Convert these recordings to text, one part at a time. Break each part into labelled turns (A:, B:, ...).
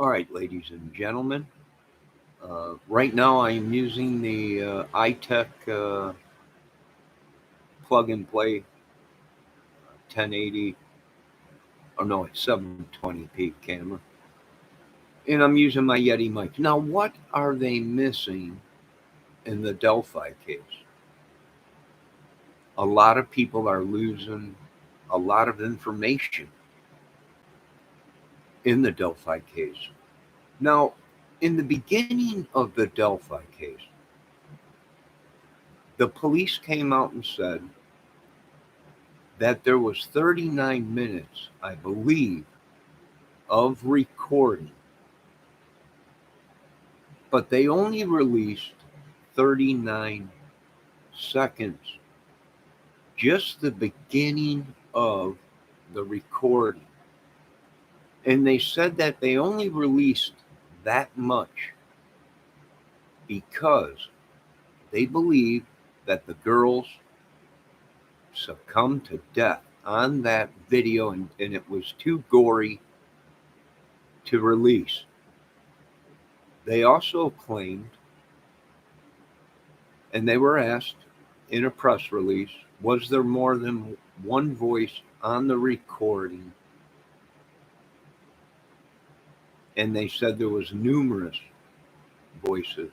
A: All right, ladies and gentlemen. Right now, I am using the iTech plug and play 1080. Oh no, it's 720p camera, and I'm using my Yeti mic. Now, what are they missing in the Delphi case? A lot of people are losing a lot of information in the Delphi case. Now, in the beginning of the Delphi case, the police came out and said that there was 39 minutes, I believe, of recording, but they only released 39 seconds, just the beginning of the recording. And they said that they only released that much because they believe that the girls succumbed to death on that video, and it was too gory to release. They also claimed, and they were asked in a press release, was there more than one voice on the recording? And they said there was numerous voices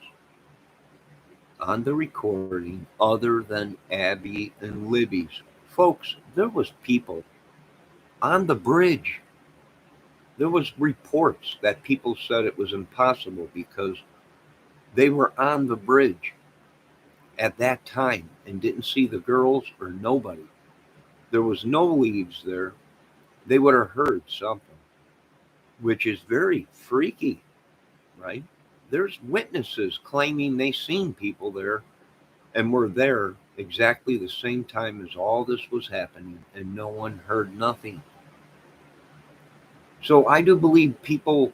A: on the recording other than Abby and Libby's. Folks, there was people on the bridge. There was reports that people said it was impossible because they were on the bridge at that time and didn't see the girls or nobody. There was no leaves there. They would have heard something, which is very freaky, right? There's witnesses claiming they seen people there and were there exactly the same time as all this was happening, and no one heard nothing. So I do believe people,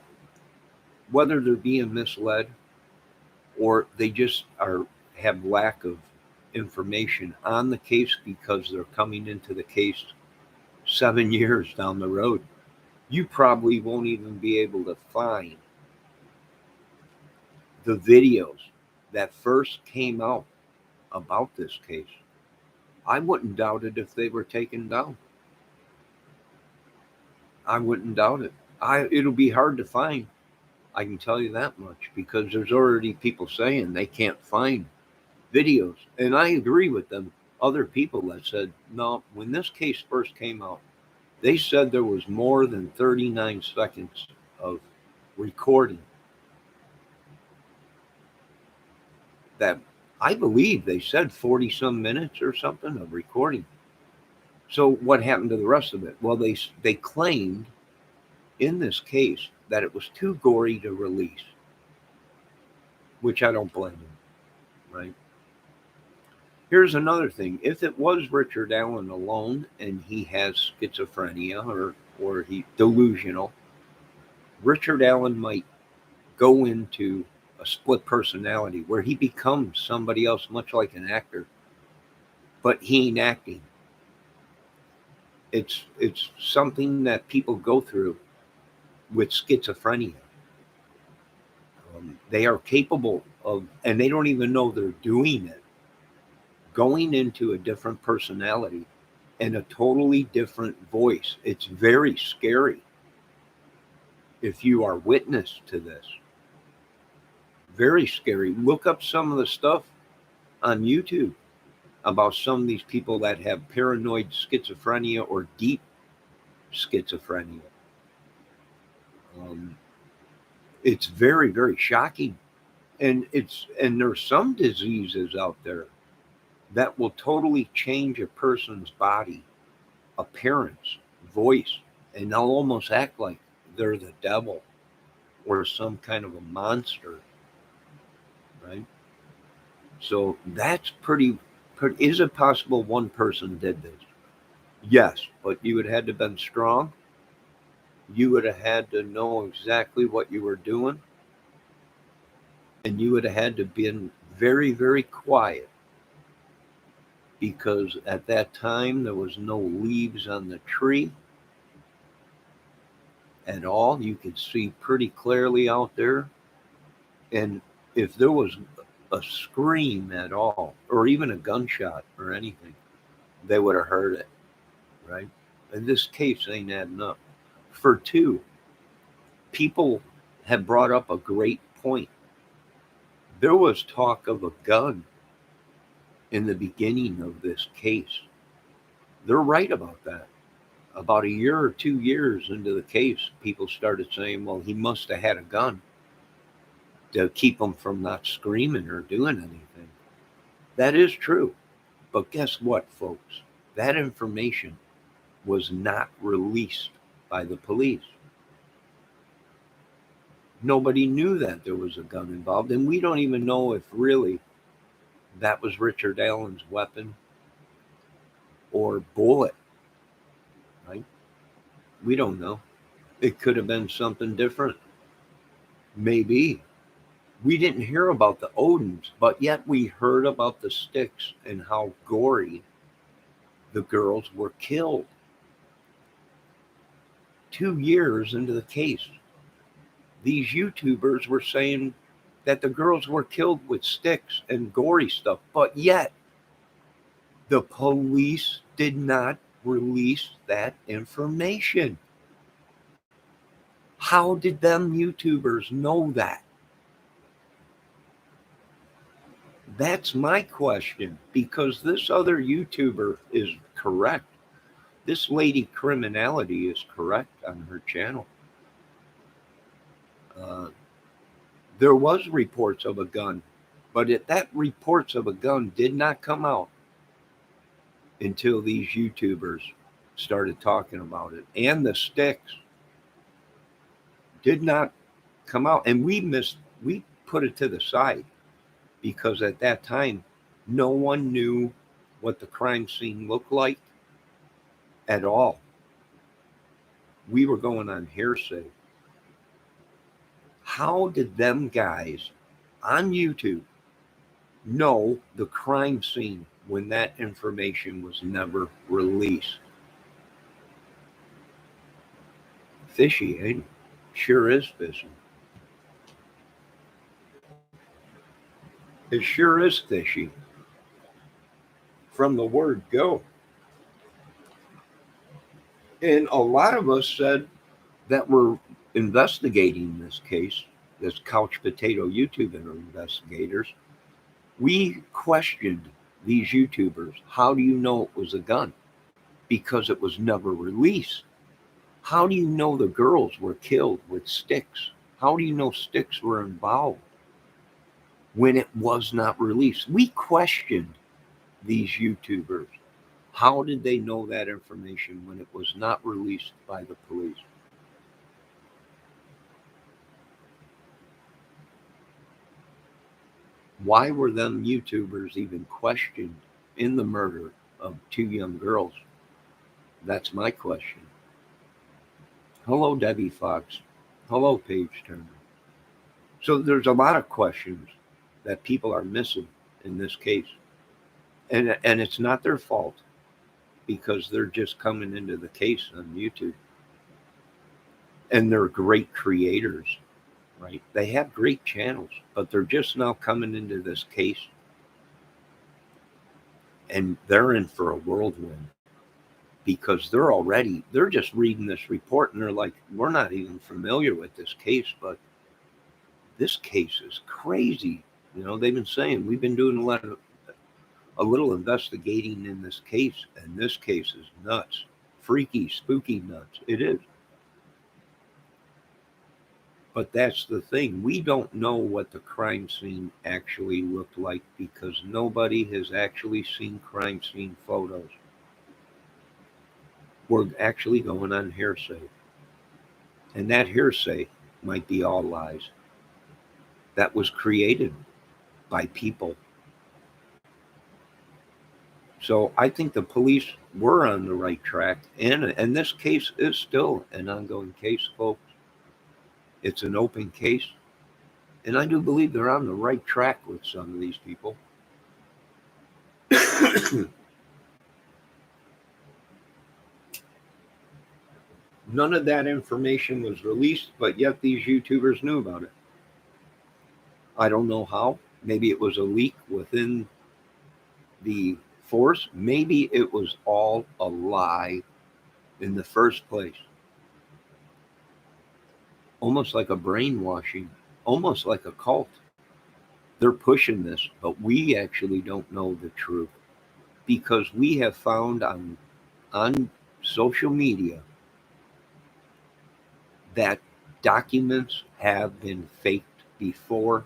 A: whether they're being misled or they just are have lack of information on the case because they're coming into the case 7 years down the road, you probably won't even be able to find the videos that first came out about this case. I wouldn't doubt it if they were taken down. I wouldn't doubt it. It'll be hard to find. I can tell you that much because there's already people saying they can't find videos, and I agree with them. Other people that said no, when this case first came out, they said there was more than 39 seconds of recording that I believe they said 40 some minutes or something of recording. So what happened to the rest of it? Well, they claimed in this case that it was too gory to release, which I don't blame them, right? Here's another thing. If it was Richard Allen alone and he has schizophrenia or he delusional, Richard Allen might go into a split personality where he becomes somebody else, much like an actor, but he ain't acting. It's something that people go through with schizophrenia. They are capable of, and they don't even know they're doing it, going into a different personality and a totally different voice. It's very scary if you are witness to this. Very scary. Look up some of the stuff on YouTube about some of these people that have paranoid schizophrenia or deep schizophrenia. Um, it's very, very shocking, and there's some diseases out there that will totally change a person's body, appearance, voice, and they'll almost act like they're the devil or some kind of a monster, right? So that's pretty. Is it possible one person did this? Yes, but you would have had to been strong. You would have had to know exactly what you were doing, and you would have had to been very, very quiet because at that time there was no leaves on the tree, at all. You could see pretty clearly out there. And if there was a scream at all, or even a gunshot or anything, they would have heard it, right? And this case ain't adding up. For two, people have brought up a great point. There was talk of a gun in the beginning of this case. They're right about that. About a year or 2 years into the case, people started saying, well, he must have had a gun to keep them from not screaming or doing anything. That is true. But guess what, folks? That information was not released by the police. Nobody knew that there was a gun involved, and we don't even know if really that was Richard Allen's weapon or bullet, right? We don't know. It could have been something different. Maybe. We didn't hear about the Odins, but yet we heard about the sticks and how gory the girls were killed. 2 years into the case, these YouTubers were saying that the girls were killed with sticks and gory stuff, but yet the police did not release that information. How did them YouTubers know that? That's my question, because this other YouTuber is correct. This lady Criminality is correct on her channel. There was reports of a gun, but that reports of a gun did not come out until these YouTubers started talking about it. And the sticks did not come out. And we put it to the side because at that time, no one knew what the crime scene looked like at all. We were going on hearsay. How did them guys on YouTube know the crime scene when that information was never released? Fishy, ain't it? Sure is fishy. It sure is fishy. From the word go. And a lot of us said that we're investigating this case, this couch potato YouTube investigators. We questioned these YouTubers. How do you know it was a gun? Because it was never released. How do you know the girls were killed with sticks? How do you know sticks were involved when it was not released? We questioned these YouTubers. How did they know that information when it was not released by the police? Why were them YouTubers even questioned in the murder of two young girls? That's my question. Hello, Debbie Fox. Hello, Paige Turner. So there's a lot of questions that people are missing in this case. And it's not their fault because they're just coming into the case on YouTube. And they're great creators, right? They have great channels, but they're just now coming into this case. And they're in for a whirlwind because they're just reading this report and they're like, we're not even familiar with this case, but this case is crazy. You know, they've been saying we've been doing a little investigating in this case, and this case is nuts, freaky, spooky nuts. It is. But that's the thing. We don't know what the crime scene actually looked like because nobody has actually seen crime scene photos. We're actually going on hearsay. And that hearsay might be all lies. That was created by people. So I think the police were on the right track. And this case is still an ongoing case, folks. It's an open case. And I do believe they're on the right track with some of these people. None of that information was released, but yet these YouTubers knew about it. I don't know how. Maybe it was a leak within the force. Maybe it was all a lie in the first place. Almost like a brainwashing, almost like a cult. They're pushing this, but we actually don't know the truth because we have found on social media that documents have been faked before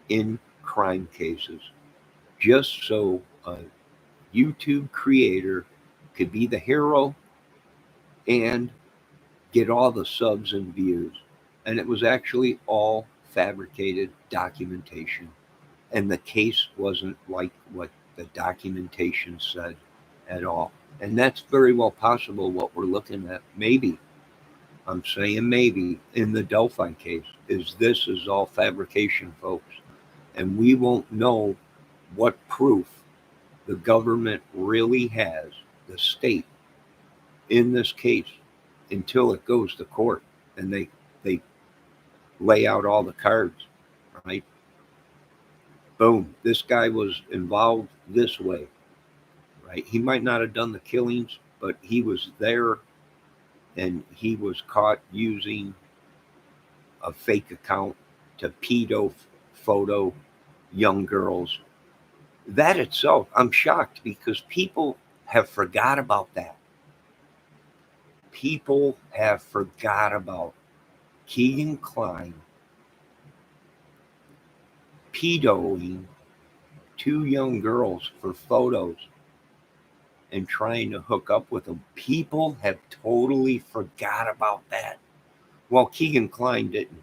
A: in crime cases, just so a YouTube creator could be the hero and get all the subs and views. And it was actually all fabricated documentation. And the case wasn't like what the documentation said at all. And that's very well possible what we're looking at. Maybe, I'm saying maybe, in the Delphi case, this is all fabrication, folks. And we won't know what proof the government really has, the state, in this case until it goes to court and they lay out all the cards, right? Boom, this guy was involved this way, right? He might not have done the killings, but he was there and he was caught using a fake account to pedo photo young girls. That itself, I'm shocked because people have forgot about that. People have forgot about Keegan Kline pedoing two young girls for photos and trying to hook up with them. People have totally forgot about that. Well, Keegan Kline didn't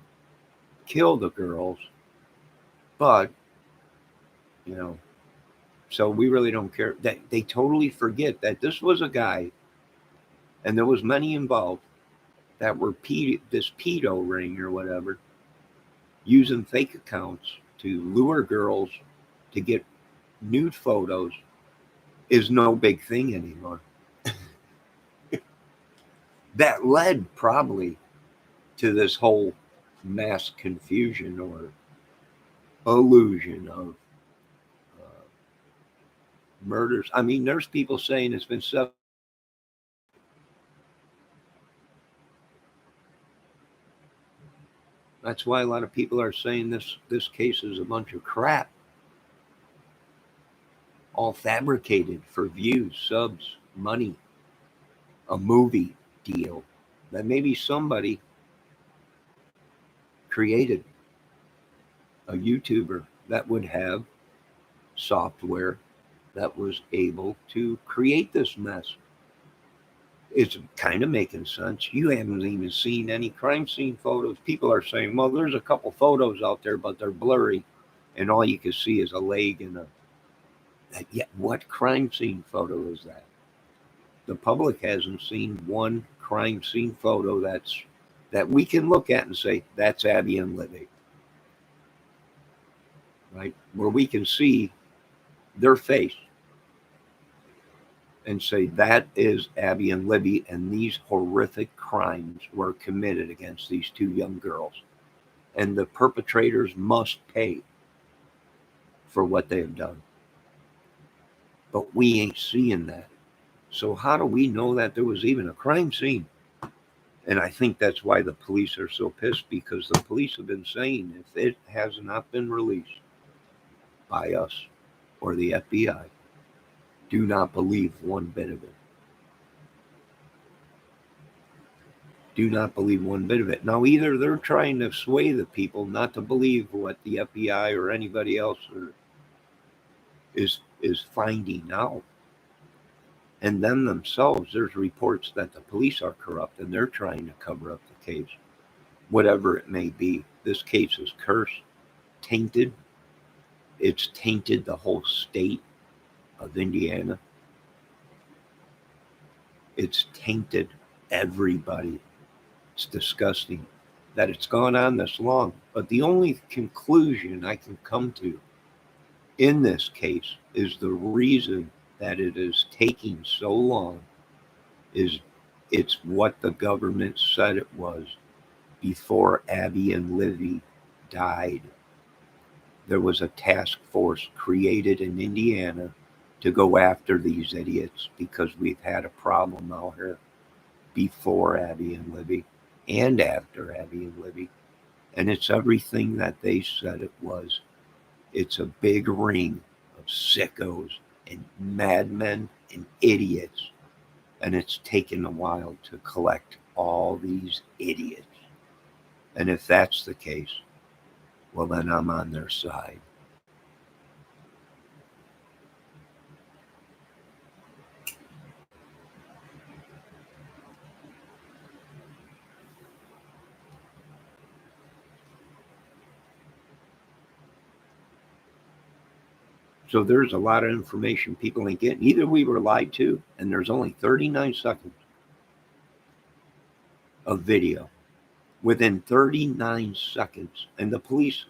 A: kill the girls, but, you know, so we really don't care. That they totally forget that this was a guy, and there was many involved that were this pedo ring or whatever, using fake accounts to lure girls to get nude photos is no big thing anymore. That led probably to this whole mass confusion or illusion of murders. I mean, there's people saying it's been 7. That's why a lot of people are saying this case is a bunch of crap, all fabricated for views, subs, money, a movie deal that maybe somebody created, a YouTuber that would have software that was able to create this mess. It's kind of making sense. You haven't even seen any crime scene photos. People are saying, well, there's a couple photos out there, but they're blurry, and all you can see is a leg and a. Yet, what crime scene photo is that? The public hasn't seen one crime scene photo that we can look at and say that's Abby and Libby, right? Where we can see their face and say that is Abby and Libby, and these horrific crimes were committed against these two young girls, and the perpetrators must pay for what they have done. But we ain't seeing that. So how do we know that there was even a crime scene? And I think that's why the police are so pissed, because the police have been saying if it has not been released by us or the FBI, do not believe one bit of it. Do not believe one bit of it. Now, either they're trying to sway the people not to believe what the FBI or anybody else is finding out. And then themselves, there's reports that the police are corrupt and they're trying to cover up the case. Whatever it may be, this case is cursed, tainted. It's tainted the whole state of Indiana. It's tainted everybody. It's disgusting that it's gone on this long. But the only conclusion I can come to in this case is the reason that it is taking so long is It's what the government said it was before Abby and Livy died. There was a task force created in Indiana to go after these idiots because we've had a problem out here before Abby and Livy and after Abby and Livy. And it's everything that they said it was. It's a big ring of sickos and madmen and idiots. And it's taken a while to collect all these idiots. And if that's the case, well, then I'm on their side. So there's a lot of information people ain't getting. Either we were lied to, and there's only 39 seconds of video. Within 39 seconds, and the police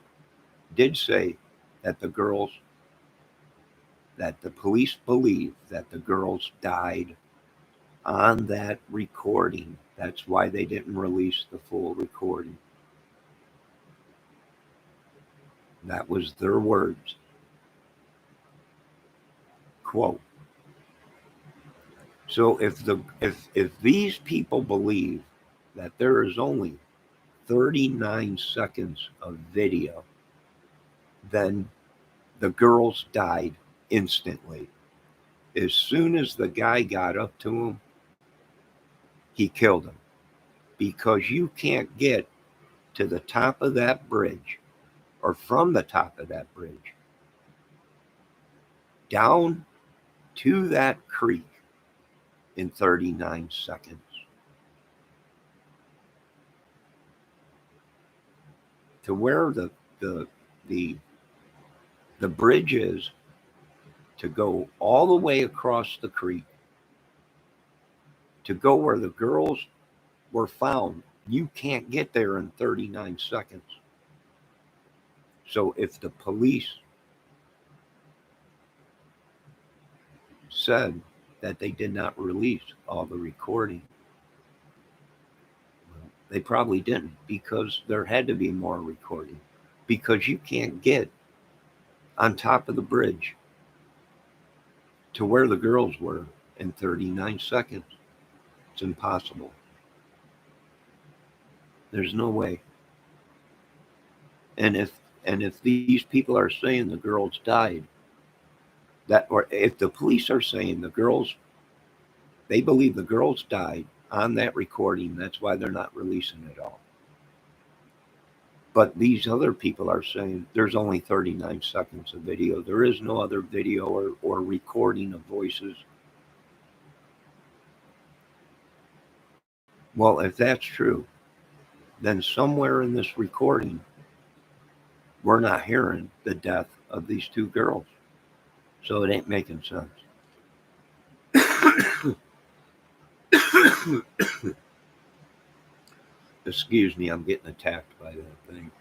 A: did say that the police believe that the girls died on that recording. That's why they didn't release the full recording. That was their words. Quote. So if these people believe that there is only 39 seconds of video, then the girls died instantly. As soon as the guy got up to him, he killed him. Because you can't get to the top of that bridge or from the top of that bridge down to that creek in 39 seconds. To where the bridge is, to go all the way across the creek, to go where the girls were found, you can't get there in 39 seconds. So if the police said that they did not release all the recording, they probably didn't, because there had to be more recording, because you can't get on top of the bridge to where the girls were in 39 seconds. It's impossible. There's no way. And if these people are saying the girls died, or if the police are saying they believe the girls died on that recording, that's why they're not releasing it all. But these other people are saying there's only 39 seconds of video. There is no other video or recording of voices. Well, if that's true, then somewhere in this recording, we're not hearing the death of these two girls. So it ain't making sense. Excuse me, I'm getting attacked by that thing.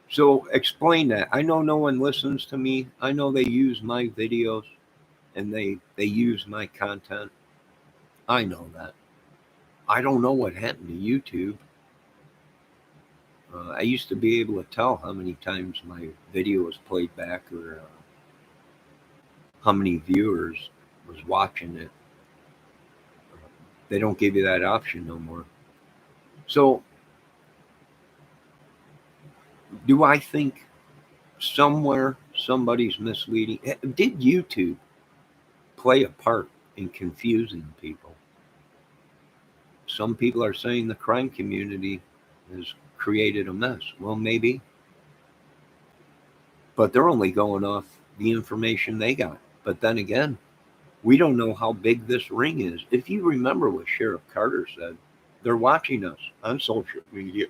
A: So explain that. I know no one listens to me. I know they use my videos and they use my content. I know that. I don't know what happened to YouTube. I used to be able to tell how many times my video was played back, or how many viewers was watching it. They don't give you that option no more. So do I think somewhere somebody's misleading? Did YouTube play a part in confusing people? Some people are saying the crime community has created a mess. Well, maybe. But they're only going off the information they got. But then again, we don't know how big this ring is. If you remember what Sheriff Carter said, they're watching us on social media.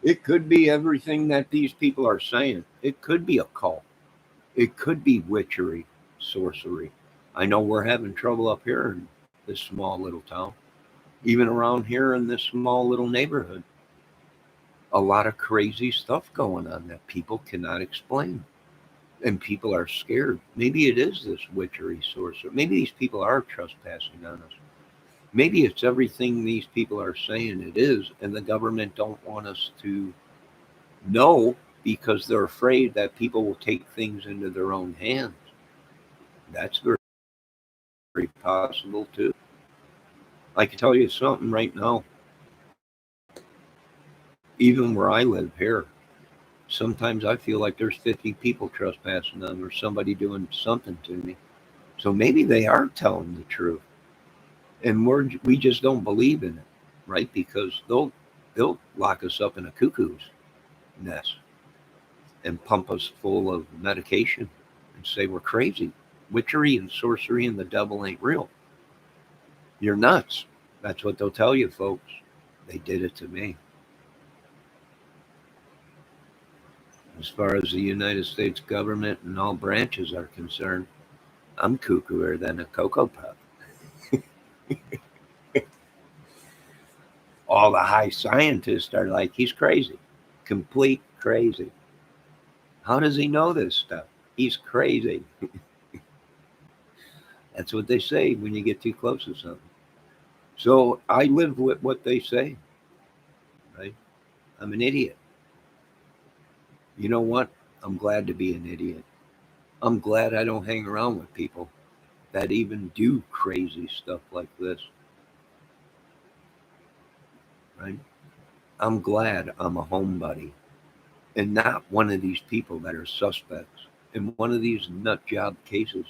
A: It could be everything that these people are saying. It could be a cult. It could be witchery, sorcery. I know we're having trouble up here in this small little town, even around here in this small little neighborhood. A lot of crazy stuff going on that people cannot explain. And people are scared. Maybe it is this witchery sorcerer. Maybe these people are trespassing on us. Maybe it's everything these people are saying it is, and the government don't want us to know because they're afraid that people will take things into their own hands. That's very, very possible too. I can tell you something right now. Even where I live here, sometimes I feel like there's 50 people trespassing on me or somebody doing something to me. So maybe they are telling the truth, and we just don't believe in it, right? Because they'll lock us up in a cuckoo's nest and pump us full of medication and say we're crazy. Witchery and sorcery and the devil ain't real. You're nuts. That's what they'll tell you, folks. They did it to me. As far as the United States government and all branches are concerned, I'm cuckooer than a Cocoa Puff. All the high scientists are like, he's crazy. Complete crazy. How does he know this stuff? He's crazy. That's what they say when you get too close to something. So I live with what they say, right? I'm an idiot. You know what? I'm glad to be an idiot. I'm glad I don't hang around with people that even do crazy stuff like this, right? I'm glad I'm a homebody and not one of these people that are suspects in one of these nut job cases.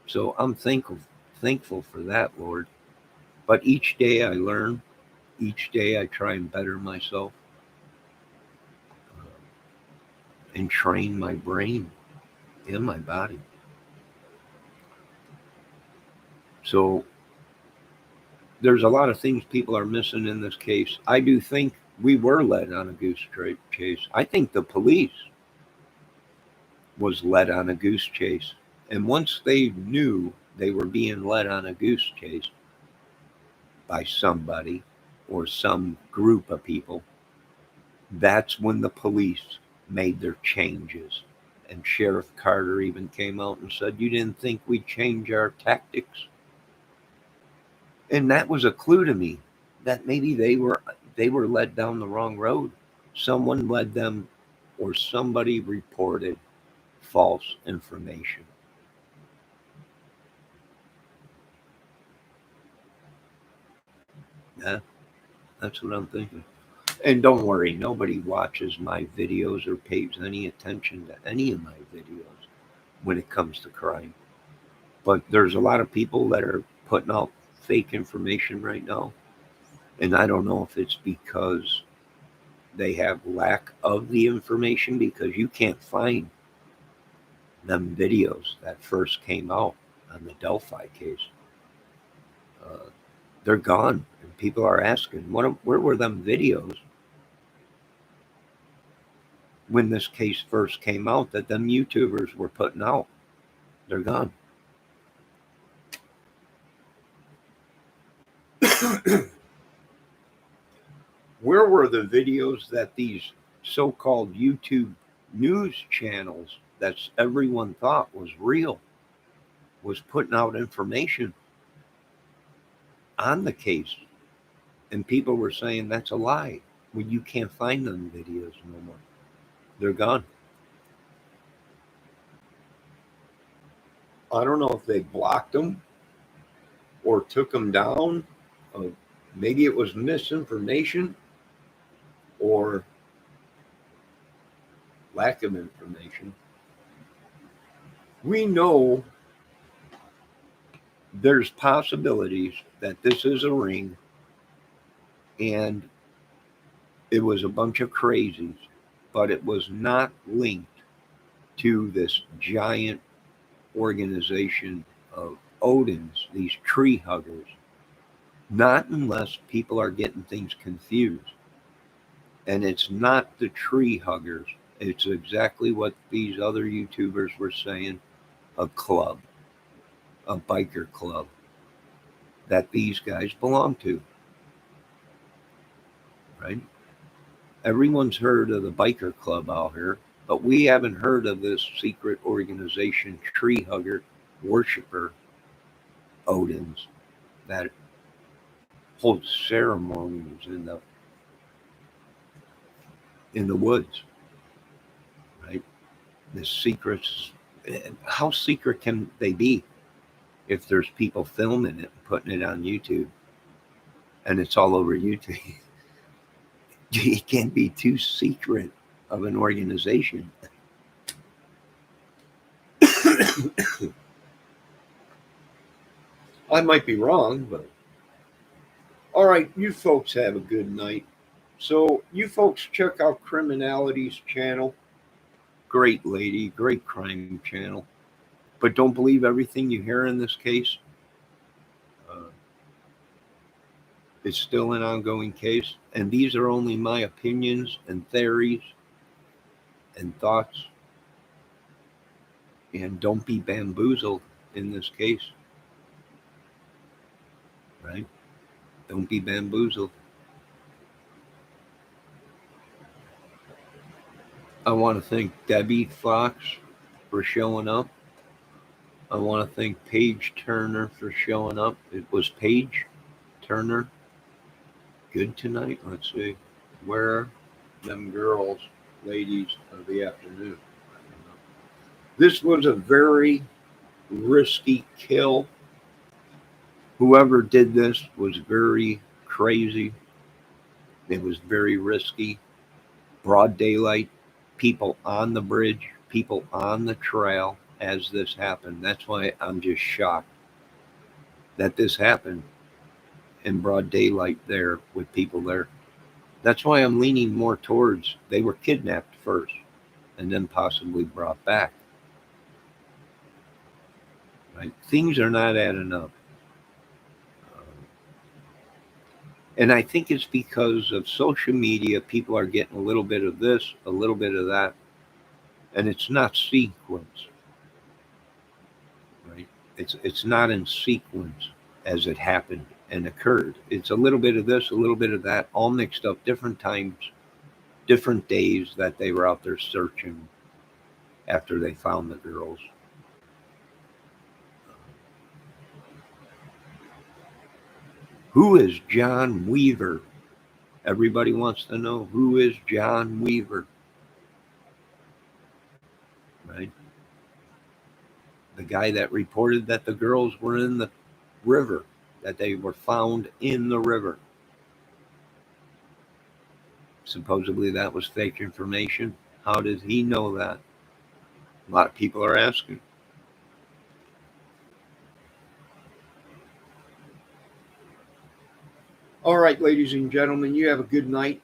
A: So I'm thankful for that, Lord. But each day I learn, each day I try and better myself and train my brain and my body. So there's a lot of things people are missing in this case. I do think we were led on a goose chase. I think the police was led on a goose chase. And once they knew they were being led on a goose chase by somebody or some group of people, that's when the police made their changes. And Sheriff Carter even came out and said, "You didn't think we'd change our tactics?" And that was a clue to me that maybe they were led down the wrong road. Someone led them, or somebody reported false information. Yeah, that's what I'm thinking. And don't worry, nobody watches my videos or pays any attention to any of my videos when it comes to crime. But there's a lot of people that are putting out fake information right now. And I don't know if it's because they have lack of the information, because you can't find them videos that first came out on the Delphi case. Uh, they're gone. And people are asking, where were them videos when this case first came out that them YouTubers were putting out? They're gone. Where were the videos that these so-called YouTube news channels that everyone thought was real was putting out information on the case, and people were saying that's a lie? Well, you can't find them videos no more. They're gone. I don't know if they blocked them or took them down. Uh, Maybe it was misinformation or lack of information. We know there's possibilities that this is a ring and it was a bunch of crazies, but it was not linked to this giant organization of Odins, these tree huggers. Not unless people are getting things confused. And it's not the tree huggers. It's exactly what these other YouTubers were saying, a club. a biker club that these guys belong to, right? Everyone's heard of the biker club out here, but we haven't heard of this secret organization, tree hugger, worshiper, Odins, that holds ceremonies in the woods, right? The secrets. How secret can they be if there's people filming it and putting it on YouTube, and it's all over YouTube? It can't be too secret of an organization. I might be wrong, but all right, you folks have a good night. So you folks check out Criminality's channel. Great lady, great crime channel. But don't believe everything you hear in this case. It's still an ongoing case, and these are only my opinions and theories and thoughts. And don't be bamboozled in this case, right? Don't be bamboozled. I want to thank Debbie Fox for showing up. I want to thank Paige Turner for showing up. It was Paige Turner. Good tonight. Let's see. Where are them girls, ladies of the afternoon? This was a very risky kill. Whoever did this was very crazy. It was very risky. Broad daylight, people on the bridge, people on the trail as this happened. That's why I'm just shocked that this happened in broad daylight there with people there. That's why I'm leaning more towards they were kidnapped first and then possibly brought back. Right? Things are not adding up. And I think it's because of social media. People are getting a little bit of this, a little bit of that, and it's not sequence. Right? It's not in sequence as it happened and occurred. It's a little bit of this, a little bit of that, all mixed up, different times, different days that they were out there searching after they found the girls. Who is John Weaver? Everybody wants to know, who is John Weaver? Right? The guy that reported that the girls were in the river, that they were found in the river. Supposedly that was fake information. How did he know that? A lot of people are asking. All right, ladies and gentlemen, you have a good night.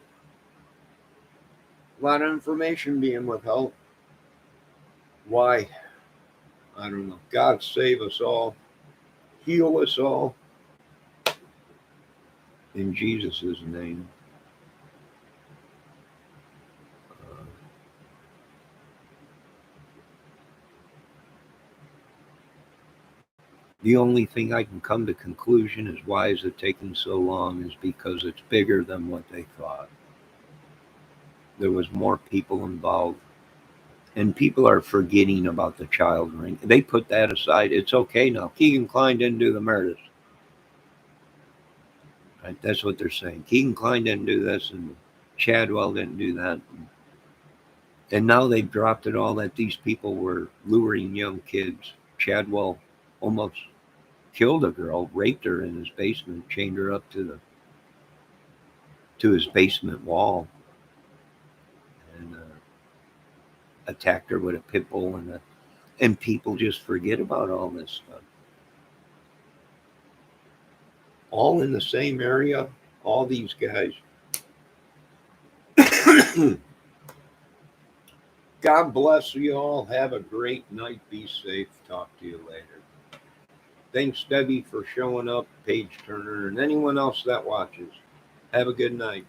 A: A lot of information being withheld. Why? I don't know. God save us all. Heal us all. In Jesus' name. The only thing I can come to conclusion is why is it taking so long is because it's bigger than what they thought. There was more people involved. And people are forgetting about the child ring. They put that aside. It's okay now. Keegan Kline didn't do the murders. Right? That's what they're saying. Keegan Kline didn't do this, and Chadwell didn't do that. And now they've dropped it all that these people were luring young kids. Chadwell almost killed a girl, raped her in his basement, chained her up to his basement wall, and attacked her with a pit bull, and people just forget about all this stuff. All in the same area, all these guys. God bless you all. Have a great night. Be safe. Talk to you later. Thanks, Debbie, for showing up, Paige Turner, and anyone else that watches. Have a good night.